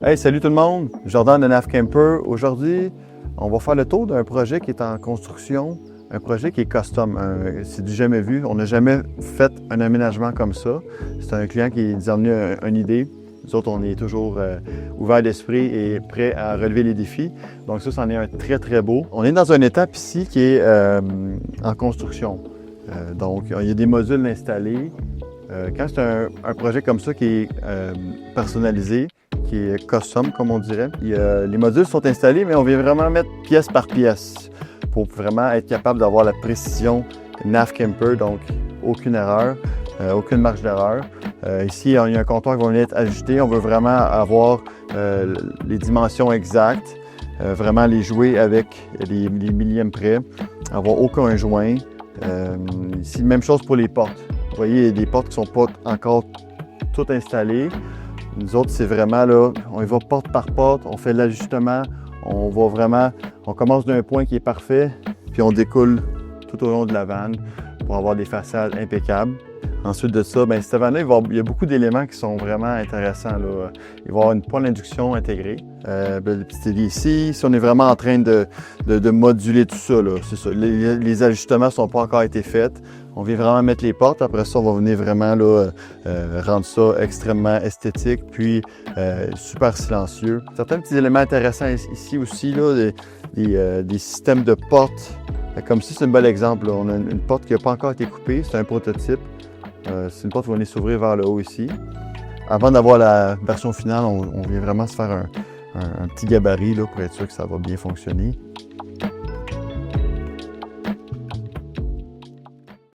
Hey, salut tout le monde! Jordan de Navcamper. Aujourd'hui, on va faire le tour d'un projet qui est en construction, un projet qui est custom. C'est du jamais vu. On n'a jamais fait un aménagement comme ça. C'est un client qui nous a amené une idée. Nous autres, on est toujours ouverts d'esprit et prêts à relever les défis. Donc ça, c'en est un très, très beau. On est dans une étape ici qui est en construction. Donc, il y a des modules installés. Quand c'est un projet comme ça qui est personnalisé, qui est custom, comme on dirait, les modules sont installés, mais on vient vraiment mettre pièce par pièce pour vraiment être capable d'avoir la précision Navcamper, donc aucune erreur, aucune marge d'erreur. Ici, il y a un comptoir qui va venir être ajusté. On veut vraiment avoir les dimensions exactes, vraiment les jouer avec les millièmes près, avoir aucun joint. Ici, même chose pour les portes. Vous voyez, il y a des portes qui ne sont pas encore toutes installées. Nous autres, c'est vraiment là, on y va porte par porte, on fait l'ajustement, on commence d'un point qui est parfait, puis on découle tout au long de la vanne pour avoir des façades impeccables. Ensuite de ça, bien, cette vanne-là, il y a beaucoup d'éléments qui sont vraiment intéressants, là. Il va y avoir une poêle d'induction intégrée. Le petit évier ici, si on est vraiment en train de moduler tout ça, c'est ça. Les ajustements ne sont pas encore été faits. On vient vraiment mettre les portes. Après ça, on va venir vraiment là, rendre ça extrêmement esthétique, puis super silencieux. Certains petits éléments intéressants ici aussi, là, des systèmes de portes. Comme ici, c'est un bel exemple, là. On a une porte qui n'a pas encore été coupée. C'est un prototype. C'est une porte qui va venir s'ouvrir vers le haut ici. Avant d'avoir la version finale, on vient vraiment se faire un petit gabarit là, pour être sûr que ça va bien fonctionner.